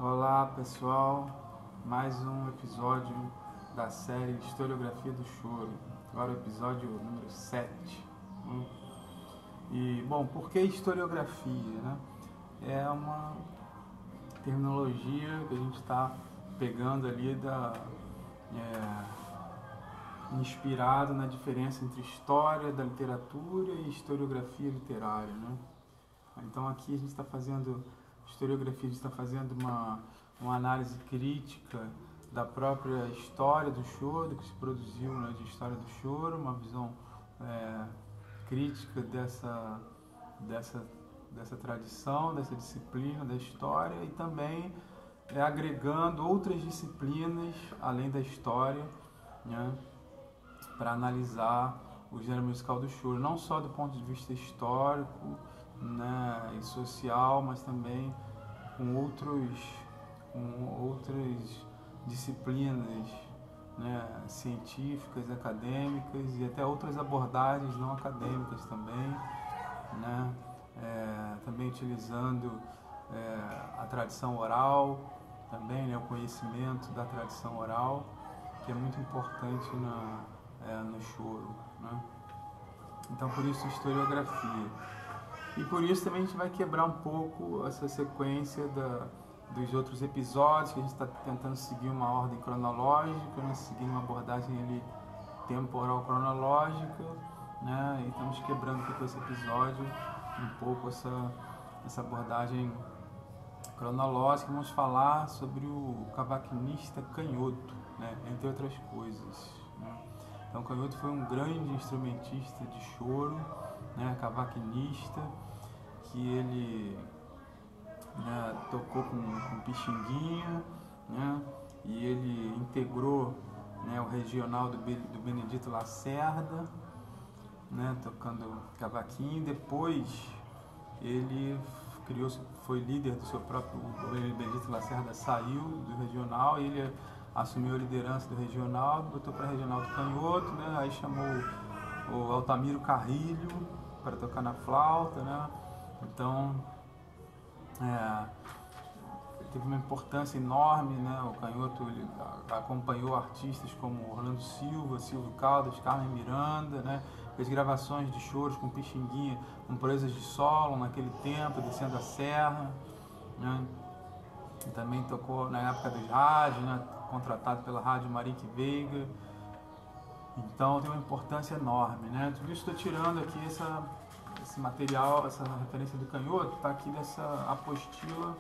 Olá pessoal, mais um episódio da série Historiografia do Choro, agora o episódio número 7. E, bom, por que historiografia? Né? É uma terminologia que a gente está pegando ali inspirado na diferença entre história da literatura e historiografia literária. Né? Então aqui a gente está fazendo historiografia, a gente está fazendo uma análise crítica da própria história do choro, que se produziu, né, de história do choro, uma visão crítica dessa tradição, dessa disciplina da história, e também agregando outras disciplinas além da história, né, para analisar o gênero musical do choro, não só do ponto de vista histórico, né, e social, mas também com outras disciplinas, né, científicas, acadêmicas e até outras abordagens não acadêmicas também, né, também utilizando a tradição oral, também, né, o conhecimento da tradição oral, que é muito importante no choro, né? Então, por isso, historiografia. E por isso também a gente vai quebrar um pouco essa sequência dos outros episódios, que a gente está tentando seguir uma ordem cronológica, né? Seguir uma abordagem ali, temporal cronológica, né? E estamos quebrando aqui com esse episódio um pouco essa abordagem cronológica. Vamos falar sobre o cavaquinista Canhoto, né? Entre outras coisas, né? Então, Canhoto foi um grande instrumentista de choro, né, cavaquinista, que ele, né, tocou com Pixinguinha, né, e ele integrou, né, o regional do Benedito Lacerda, né, tocando cavaquinho. Depois ele foi líder do seu próprio, o Benedito Lacerda saiu do regional, e ele assumiu a liderança do regional, botou para regional do Canhoto, né, aí chamou o Altamiro Carrilho para tocar na flauta, né? Então teve uma importância enorme, né? O Canhoto ele acompanhou artistas como Orlando Silva, Silvio Caldas, Carmen Miranda, né? Fez gravações de choros com Pixinguinha, com proezas de solo naquele tempo, descendo a serra, né? E também tocou na época dos rádios, né? Contratado pela Rádio Marique Veiga. Então tem uma importância enorme, né? Tudo isso estou tirando aqui esse material, essa referência do Canhoto, está aqui dessa apostila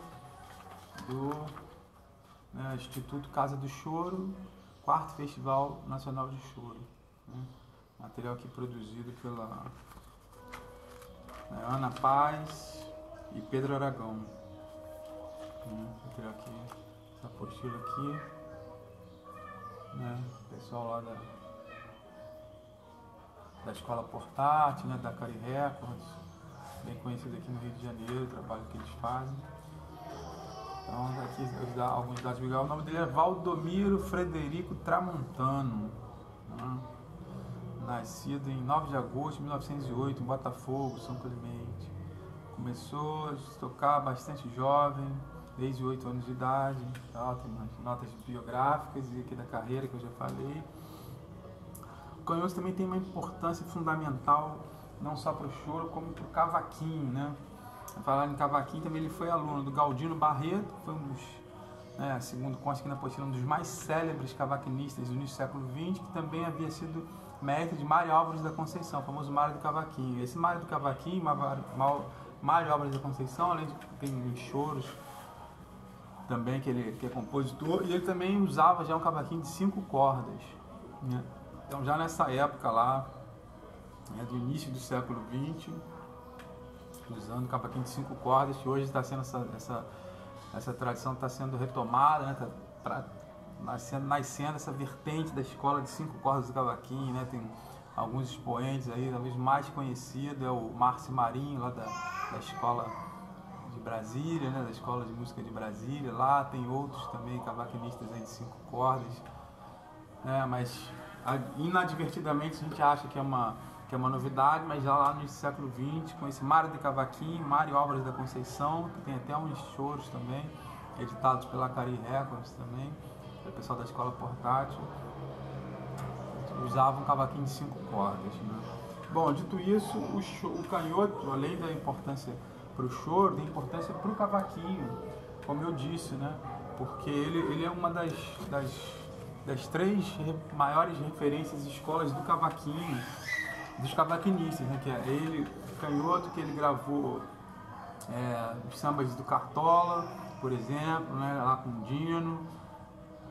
do, né, Instituto Casa do Choro, 4º Festival Nacional de Choro, né? Material aqui produzido pela, né, Ana Paz e Pedro Aragão, né? Material aqui, essa apostila aqui, né? Pessoal lá da Escola Portátil, né, da Cari Records, bem conhecido aqui no Rio de Janeiro, o trabalho que eles fazem. Então, aqui alguns dados legais. O nome dele é Valdomiro Frederico Tramontano, né? Nascido em 9 de agosto de 1908, em Botafogo, São Clemente. Começou a tocar bastante jovem, desde 8 anos de idade. Tá? Tem umas notas biográficas e aqui da carreira que eu já falei. O Canhoto também tem uma importância fundamental, não só para o choro, como para o cavaquinho, né? Falar em cavaquinho, também ele foi aluno do Galdino Barreto, que foi um dos, né, segundo consta aqui na apostila, um dos mais célebres cavaquinistas do início do século XX, que também havia sido mestre de Mário Álvares da Conceição, o famoso Mário do Cavaquinho. Esse Mário do Cavaquinho, Mário Álvares da Conceição, além de ter choros também, que é compositor, e ele também usava já um cavaquinho de 5 cordas, né? Então já nessa época lá, né, do início do século XX, usando cavaquinho de 5 cordas, que hoje está sendo essa tradição está sendo retomada, né, nascendo essa vertente da escola de 5 cordas do cavaquinho, né? Tem alguns expoentes aí, talvez mais conhecido é o Márcio Marinho, lá da escola de Brasília, né, da Escola de Música de Brasília. Lá tem outros também cavaquinistas aí de 5 cordas, né, mas inadvertidamente a gente acha que é uma novidade, mas já lá no século XX, com esse Mário de Cavaquinho, Mário Álvares da Conceição, que tem até uns choros também, editados pela Cari Records também, o pessoal da escola portátil, usavam um cavaquinho de 5 cordas, né? Bom, dito isso, o canhoto, além da importância para o choro, tem importância para o cavaquinho, como eu disse, né? Porque ele é uma das 3 maiores referências e escolas do cavaquinho, dos cavaquinistas, né? Que é ele, canhoto, que ele gravou os sambas do Cartola, por exemplo, né? Lá com o Dino,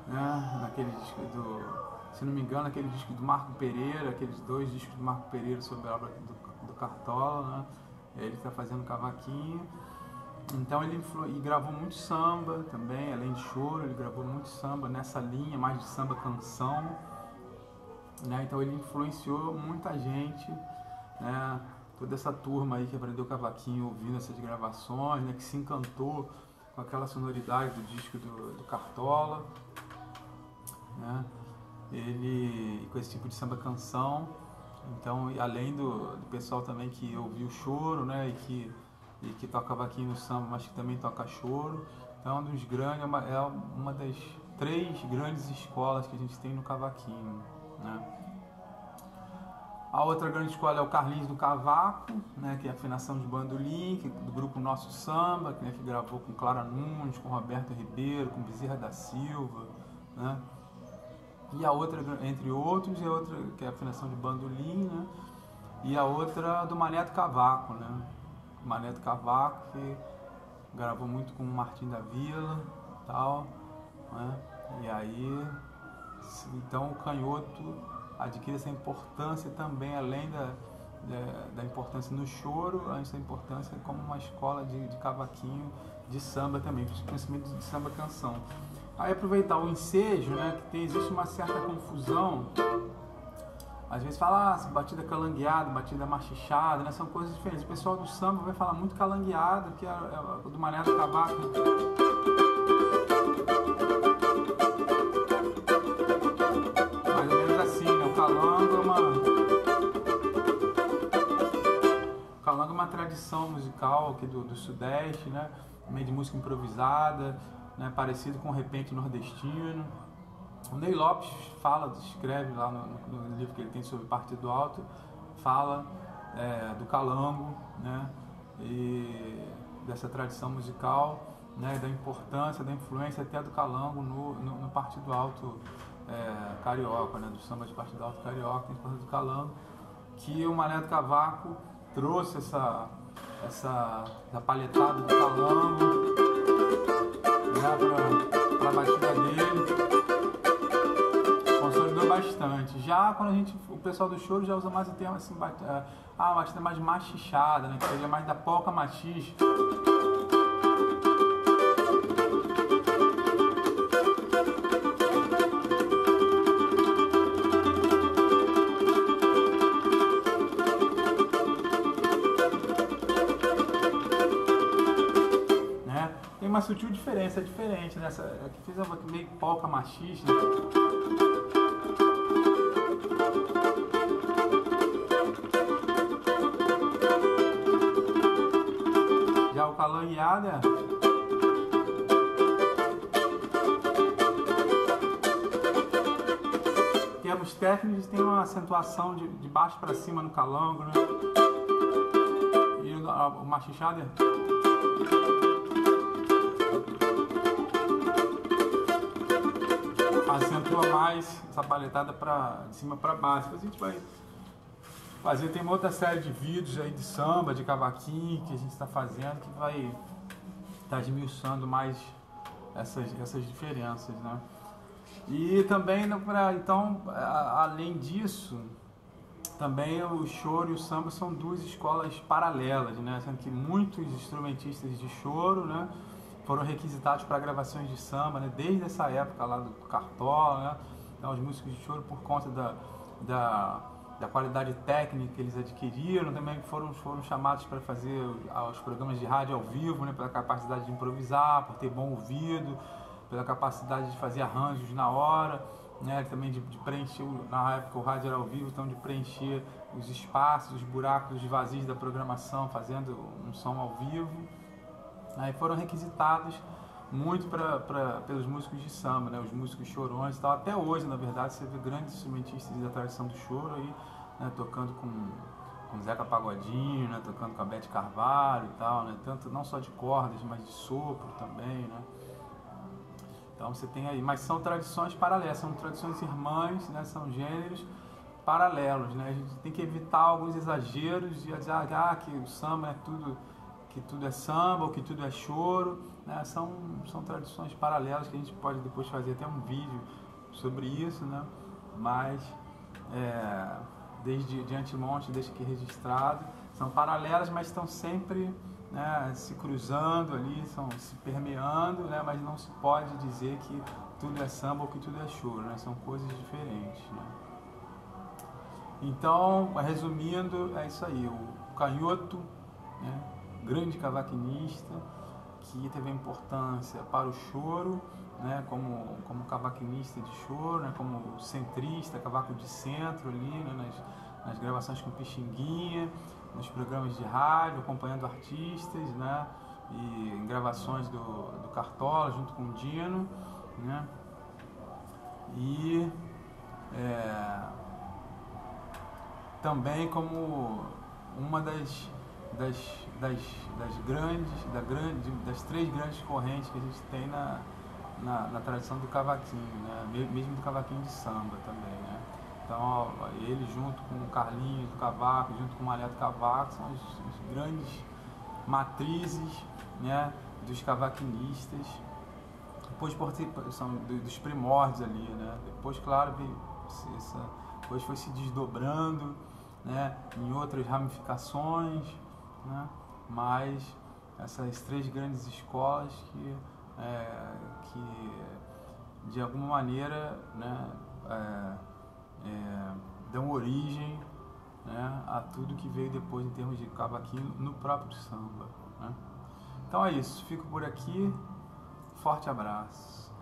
né? Naquele disco se não me engano, aquele disco do Marco Pereira, aqueles 2 discos do Marco Pereira sobre a obra do Cartola, né? Ele está fazendo cavaquinho. Então ele gravou muito samba também, além de choro, ele gravou muito samba nessa linha, mais de samba canção, né? Então ele influenciou muita gente, né? Toda essa turma aí que aprendeu cavaquinho ouvindo essas gravações, né? Que se encantou com aquela sonoridade do disco do Cartola, né? Ele com esse tipo de samba canção. Então, além do pessoal também que ouviu o choro, né, e que toca cavaquinho no samba, mas que também toca choro. Então, é uma das 3 grandes escolas que a gente tem no cavaquinho, né? A outra grande escola é o Carlinhos do Cavaco, né, que é a afinação de bandolim, do grupo Nosso Samba, né, que gravou com Clara Nunes, com Roberto Ribeiro, com Bezerra da Silva, né? E a outra, entre outros, e a outra que é a afinação de bandolim, né? E a outra do Mané do Cavaco, né? O Mané do Cavaco, que gravou muito com o Martim da Vila e tal, né? E aí, então o canhoto adquire essa importância também, além da importância no choro, essa importância como uma escola de cavaquinho, de samba também, principalmente de samba canção. Aí aproveitar o ensejo, né, que existe uma certa confusão, às vezes fala, batida calangueada, batida machichada, né, são coisas diferentes. O pessoal do samba vai falar muito calangueado, que é do Mané do Cavaco. Mais ou menos assim, né, o calango é uma tradição musical aqui do Sudeste, né, meio de música improvisada, né, parecido com o repente nordestino. O Ney Lopes escreve lá no livro que ele tem sobre Partido Alto, fala do calango, né, e dessa tradição musical, né, da importância, da influência até do calango no Partido Alto carioca, né, do samba de Partido Alto carioca, tem importância do calango, que o Mané do Cavaco trouxe essa palhetada do calango, para a batida dele, consolidou bastante. Já quando o pessoal do choro já usa mais o termo assim, uma batida mais machichada, né, que seria mais da polca machixe. Uma sutil diferença, diferente nessa, aqui fiz meio polca machista. Já o calangueado em termos técnicos tem uma acentuação de baixo para cima no calango, né? E o machichado acentua mais essa palhetada de cima para baixo. A gente vai fazer, tem uma outra série de vídeos aí de samba, de cavaquinho que a gente está fazendo, que vai estar esmiuçando mais essas diferenças, né? E também, então, além disso, também o choro e o samba são 2 escolas paralelas, né? Sendo que muitos instrumentistas de choro, né, foram requisitados para gravações de samba, né, desde essa época lá do Cartola, né? Então, os músicos de choro, por conta da qualidade técnica que eles adquiriram, também foram chamados para fazer os programas de rádio ao vivo, né, pela capacidade de improvisar, por ter bom ouvido, pela capacidade de fazer arranjos na hora, né, também de preencher, na época o rádio era ao vivo, então de preencher os espaços, os buracos, os vazios da programação, fazendo um som ao vivo. Aí foram requisitados muito pelos músicos de samba, né? Os músicos chorões e tal. Até hoje, na verdade, você vê grandes instrumentistas da tradição do choro aí, né? Tocando com Zeca Pagodinho, né? Tocando com a Bete Carvalho e tal, né? Tanto não só de cordas, mas de sopro também, né? Então você tem aí, mas são tradições paralelas, são tradições irmãs, né? São gêneros paralelos, né? A gente tem que evitar alguns exageros de dizer que o samba é tudo, que tudo é samba ou que tudo é choro, né? São tradições paralelas que a gente pode depois fazer até um vídeo sobre isso, né? Mas desde de antemonte, deixa aqui registrado, são paralelas, mas estão sempre, né, se cruzando ali, se permeando, né? Mas não se pode dizer que tudo é samba ou que tudo é choro, né? São coisas diferentes, né? Então, resumindo, é isso aí. O Canhoto, né, grande cavaquinista, que teve importância para o choro, né, como cavaquinista de choro, né, como centrista, cavaco de centro ali, né, nas gravações com Pixinguinha, nos programas de rádio, acompanhando artistas, né, e em gravações do Cartola junto com o Dino, né, e também como uma das três grandes correntes que a gente tem na tradição do cavaquinho, né? Mesmo do cavaquinho de samba também, né? Então ele junto com o Carlinhos do cavaco, junto com o Malé do cavaco, são as grandes matrizes, né, dos cavaquinistas. Depois são dos primórdios ali, né? Depois, claro, depois foi se desdobrando, né, em outras ramificações, né? Mas essas três grandes escolas que de alguma maneira, né, dão origem, né, a tudo que veio depois em termos de cavaquinho no próprio samba, né? Então é isso, fico por aqui, forte abraço.